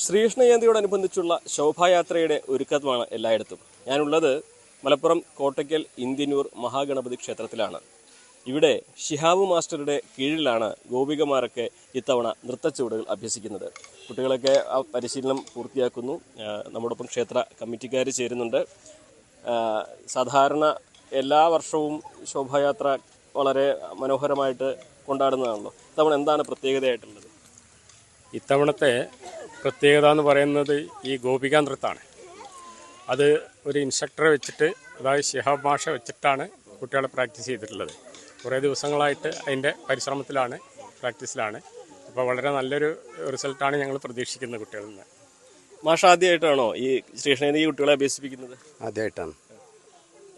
ശ്രീകൃഷ്ണ ജയന്തിയോടനുബന്ധിച്ചുള്ള ശോഭായാത്രയുടെ ഒരുക്കമാണ് എല്ലായിടത്തും. ഞാനുള്ളത് മലപ്പുറം കോട്ടയ്ക്കൽ ഇന്ത്യന്നൂർ മഹാഗണപതി ക്ഷേത്രത്തിലാണ്. ഇവിടെ ഷിഹാബ് മാസ്റ്ററുടെ കീഴിലാണ് ഗോപികമാരൊക്കെ ഇത്തവണ നൃത്തച്ചുവടുകൾ അഭ്യസിക്കുന്നത്. കുട്ടികളൊക്കെ ആ പരിശീലനം പൂർത്തിയാക്കുന്നു. നമ്മോടൊപ്പം ക്ഷേത്ര കമ്മിറ്റിക്കാർ ചേരുന്നുണ്ട്. സാധാരണ എല്ലാ വർഷവും ശോഭായാത്ര വളരെ മനോഹരമായിട്ട് കൊണ്ടാടുന്നതാണല്ലോ. ഇത്തവണ എന്താണ് പ്രത്യേകതയായിട്ടുള്ളത്? ഇത്തവണത്തെ പ്രത്യേകത എന്ന് പറയുന്നത് ഈ ഗോപികാ നൃത്തമാണ്. അത് ഒരു ഇൻസ്ട്രക്ടറെ വെച്ചിട്ട്, അതായത് ഷിഹാബ് മാഷ വെച്ചിട്ടാണ് കുട്ടികളെ പ്രാക്ടീസ് ചെയ്തിട്ടുള്ളത്. കുറേ ദിവസങ്ങളായിട്ട് അതിൻ്റെ പരിശ്രമത്തിലാണ്, പ്രാക്ടീസിലാണ്. അപ്പോൾ വളരെ നല്ലൊരു റിസൾട്ടാണ് ഞങ്ങൾ പ്രതീക്ഷിക്കുന്നത് കുട്ടികളിൽ നിന്ന്. മാഷ ആദ്യമായിട്ടാണോ ഈ ശ്രീകൃഷ്ണ കുട്ടികളെ അഭ്യസിപ്പിക്കുന്നത്? ആദ്യമായിട്ടാണ്.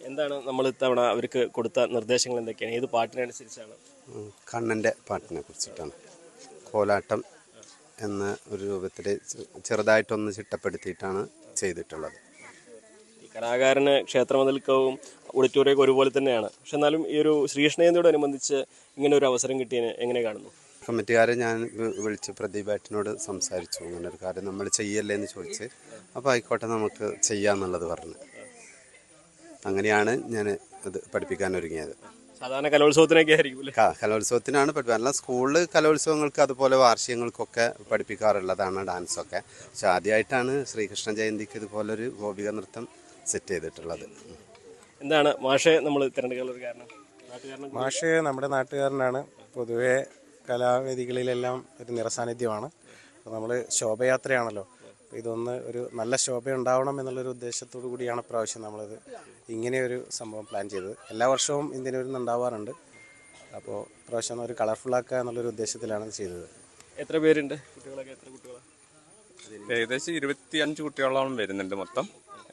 എന്താണ് നമ്മൾ ഇത്തവണ അവർക്ക് കൊടുത്ത നിർദ്ദേശങ്ങൾ എന്തൊക്കെയാണ്? ഏത് പാട്ടിനനുസരിച്ചാണ്? കണ്ണൻ്റെ പാട്ടിനെ കുറിച്ചിട്ടാണ്. കോലാട്ടം എന്ന ഒരു രൂപത്തിൽ ചെറുതായിട്ടൊന്ന് ചിട്ടപ്പെടുത്തിയിട്ടാണ് ചെയ്തിട്ടുള്ളത്. ഈ കലാകാരന് ക്ഷേത്രമതിൽക്കവും ഓഡിറ്റോറിയൊക്കെ ഒരുപോലെ തന്നെയാണ്. പക്ഷെ എന്നാലും ഈ ഒരു ശ്രീകൃഷ്ണ ജയന്തിയോടനുബന്ധിച്ച് ഇങ്ങനെ ഒരു അവസരം കിട്ടിയതിന് എങ്ങനെ കാണുന്നു? കമ്മിറ്റിക്കാരെ ഞാൻ വിളിച്ച് പ്രദീപേട്ടനോട് സംസാരിച്ചു. അങ്ങനെ ഒരു കാര്യം നമ്മൾ ചെയ്യല്ലേ എന്ന് ചോദിച്ച്, അപ്പോൾ ആയിക്കോട്ടെ നമുക്ക് ചെയ്യാമെന്നുള്ളത് പറഞ്ഞു. അങ്ങനെയാണ് ഞാൻ ഇത് പഠിപ്പിക്കാൻ ഒരുങ്ങിയത്. സാധാരണ കലോത്സവത്തിനൊക്കെ ആയിരിക്കും. കലോത്സവത്തിനാണ് പഠിപ്പിക്കുക. സ്കൂളിൽ കലോത്സവങ്ങൾക്ക് അതുപോലെ വാർഷികങ്ങൾക്കൊക്കെ പഠിപ്പിക്കാറുള്ളതാണ് ഡാൻസൊക്കെ. പക്ഷെ ആദ്യമായിട്ടാണ് ശ്രീകൃഷ്ണ ജയന്തിക്ക് ഇതുപോലൊരു ഗോപിക നൃത്തം സെറ്റ് ചെയ്തിട്ടുള്ളത്. എന്താണ് മാഷെ നമ്മൾ തിരഞ്ഞെടുക്കാനുള്ള കാരണം? മാഷ് നമ്മുടെ നാട്ടുകാരനാണ്. പൊതുവെ കലാവേദികളിലെല്ലാം ഒരു നിറസാന്നിധ്യമാണ്. അപ്പോൾ നമ്മൾ ശോഭയാത്രയാണല്ലോ, അപ്പോൾ ഇതൊന്ന് ഒരു നല്ല ശോഭ ഉണ്ടാവണം എന്നുള്ളൊരു ഉദ്ദേശത്തോടു കൂടിയാണ് പ്രാവശ്യം നമ്മളിത് ഇങ്ങനെയൊരു സംഭവം പ്ലാൻ ചെയ്തത്. എല്ലാ വർഷവും ഇന്ത്യനൂരിൽ നിന്ന് ഉണ്ടാവാറുണ്ട്. അപ്പോൾ പ്രാവശ്യം ഒരു കളർഫുള്ളാക്കുക എന്നുള്ളൊരു ഉദ്ദേശത്തിലാണ് ചെയ്തത്. എത്ര പേരുണ്ട്? കുട്ടികളൊക്കെ എത്ര കുട്ടികളാണ്? ഏകദേശം 25 കുട്ടികളോളം വരുന്നുണ്ട് മൊത്തം.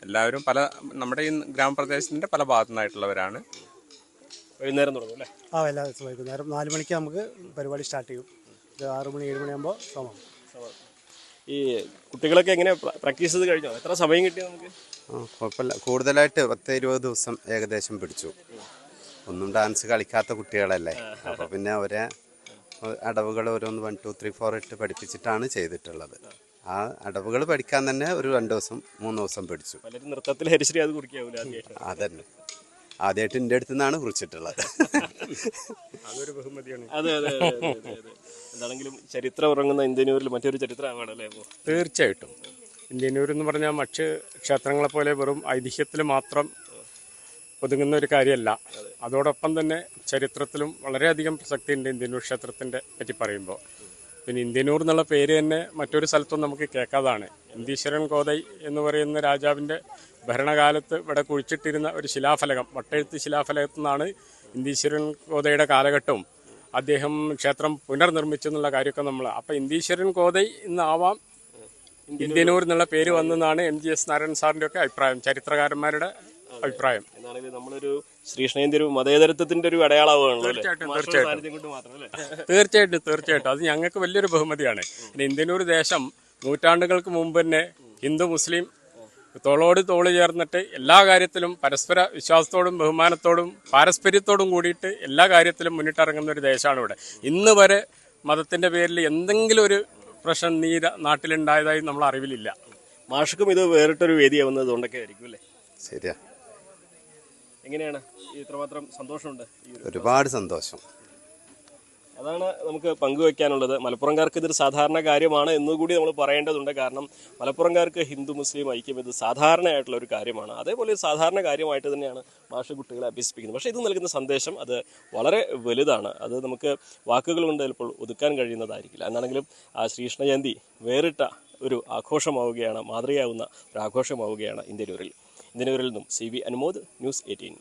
എല്ലാവരും നമ്മുടെ ഈ ഗ്രാമപ്രദേശത്തിൻ്റെ പല ഭാഗത്തു നിന്നായിട്ടുള്ളവരാണ്. വൈകുന്നേരം തുടങ്ങും അല്ലേ? എല്ലാ ദിവസവും വൈകുന്നേരം 4 മണിക്ക് നമുക്ക് പരിപാടി സ്റ്റാർട്ട് ചെയ്യും. 6 മണി 7 മണിയാകുമ്പോൾ സമയം. ഈ കുട്ടികളൊക്കെ എങ്ങനെ പ്രാക്ടീസ് ചെയ്ത് കഴിഞ്ഞോ? എത്ര സമയം കിട്ടിയോ നമുക്ക്? കുഴപ്പമില്ല. കൂടുതലായിട്ട് 10-20 ദിവസം ഏകദേശം പിടിച്ചു. ഒന്നും ഡാൻസ് കളിക്കാത്ത കുട്ടികളല്ലേ, അപ്പോൾ പിന്നെ ഒരേ അടവുകൾ ഓരോന്ന് 1 2 3 4 ഇട്ട് പഠിപ്പിച്ചിട്ടാണ് ചെയ്തിട്ടുള്ളത്. ആ അടവുകൾ പഠിക്കാൻ തന്നെ ഒരു 2 ദിവസം 3 ദിവസം പിടിച്ചു. നൃത്തത്തിൽ ഹരിശ്രീ അത് കുറിക്കാവൂല? അതന്നെ ആദ്യമായിട്ട് എൻ്റെ അടുത്ത് നിന്നാണ് കുറിച്ചിട്ടുള്ളത്. അതൊരു ബഹുമതിയാണ്. അതെ അതെ അതെ അതെ. എന്താണെങ്കിലും ചരിത്രം ഉറങ്ങുന്ന ഇന്ത്യന്നൂരിൽ മറ്റൊരു ചരിത്രമാണല്ലേ? തീർച്ചയായിട്ടും ഇന്ത്യന്നൂർ എന്ന് പറഞ്ഞാൽ മറ്റ് ക്ഷേത്രങ്ങളെ പോലെ വെറും ഐതിഹ്യത്തിൽ മാത്രം ഒതുങ്ങുന്ന ഒരു കാര്യമല്ല. അതോടൊപ്പം തന്നെ ചരിത്രത്തിലും വളരെയധികം പ്രസക്തിയുണ്ട് ഇന്ത്യന്നൂർ ക്ഷേത്രത്തിൻ്റെ പറ്റി പറയുമ്പോൾ. പിന്നെ ഇന്ത്യന്നൂർ എന്നുള്ള പേര് തന്നെ മറ്റൊരു സ്ഥലത്തും നമുക്ക് കേൾക്കാതാണ്. ഇന്ദീശ്വരൻ കോതൈ എന്ന് പറയുന്ന രാജാവിൻ്റെ ഭരണകാലത്ത് ഇവിടെ കുഴിച്ചിട്ടിരുന്ന ഒരു ശിലാഫലകം, വട്ടെഴുത്ത് ശിലാഫലകത്തു നിന്നാണ് ഇന്ദീശ്വരൻ കോതയുടെ കാലഘട്ടവും അദ്ദേഹം ക്ഷേത്രം പുനർനിർമ്മിച്ചെന്നുള്ള കാര്യമൊക്കെ നമ്മൾ. അപ്പം ഇന്ദീശ്വരൻ കോതൈ എന്നാവാം ഇന്ത്യന്നൂർ എന്നുള്ള പേര് വന്നെന്നാണ് MGS നാരായണൻ സാറിൻ്റെ ഒക്കെ അഭിപ്രായം, ചരിത്രകാരന്മാരുടെ അഭിപ്രായം. എന്നാണെങ്കിൽ നമ്മളൊരു ശ്രീകൃഷ്ണ ജയന്തി ഒരു മതേതരത്വത്തിന്റെ ഒരു അടയാളമാണല്ലോ. തീർച്ചയായിട്ടും അത് ഞങ്ങൾക്ക് വലിയൊരു ബഹുമതിയാണ്. ഇന്ത്യന്നൂർ ദേശം നൂറ്റാണ്ടുകൾക്ക് മുമ്പ് തന്നെ ഹിന്ദു മുസ്ലിം തോളോട് തോള് ചേർന്നിട്ട് എല്ലാ കാര്യത്തിലും പരസ്പര വിശ്വാസത്തോടും ബഹുമാനത്തോടും പാരസ്പര്യത്തോടും കൂടിയിട്ട് എല്ലാ കാര്യത്തിലും മുന്നിട്ടിറങ്ങുന്ന ഒരു ദേശമാണ് ഇവിടെ. ഇന്ന് വരെ മതത്തിന്റെ പേരിൽ എന്തെങ്കിലും ഒരു പ്രശ്നം നാട്ടിലുണ്ടായതായി നമ്മൾ അറിവിലില്ല. മാഷക്കും ഇത് വേറിട്ടൊരു വേദിയാവുന്നത് കൊണ്ടൊക്കെ ആയിരിക്കും അല്ലേ? ശരിയാ. എങ്ങനെയാണ് ഇത്രമാത്രം സന്തോഷമുണ്ട്? ഒരുപാട് സന്തോഷം. അതാണ് നമുക്ക് പങ്കുവെക്കാനുള്ളത്. മലപ്പുറംകാർക്ക് ഇതൊരു സാധാരണ കാര്യമാണ് എന്നുകൂടി നമ്മൾ പറയേണ്ടതുണ്ട്. കാരണം മലപ്പുറംകാർക്ക് ഹിന്ദു മുസ്ലിം ഐക്യം ഇത് സാധാരണയായിട്ടുള്ള ഒരു കാര്യമാണ്. അതേപോലെ ഒരു സാധാരണ കാര്യമായിട്ട് തന്നെയാണ് മാഷ് കുട്ടികളെ അഭ്യസിപ്പിക്കുന്നത്. പക്ഷേ ഇത് നൽകുന്ന സന്ദേശം അത് വളരെ വലുതാണ്. അത് നമുക്ക് വാക്കുകൾ കൊണ്ട് ചിലപ്പോൾ ഒതുക്കാൻ കഴിയുന്നതായിരിക്കില്ല. എന്നാണെങ്കിലും ആ ശ്രീകൃഷ്ണ ജയന്തി വേറിട്ട ഒരു ആഘോഷമാവുകയാണ്, മാതൃകയാവുന്ന ഒരു ആഘോഷമാവുകയാണ് ഇന്ത്യന്നൂരിൽ നിന്നും. CV Anumod, News 18.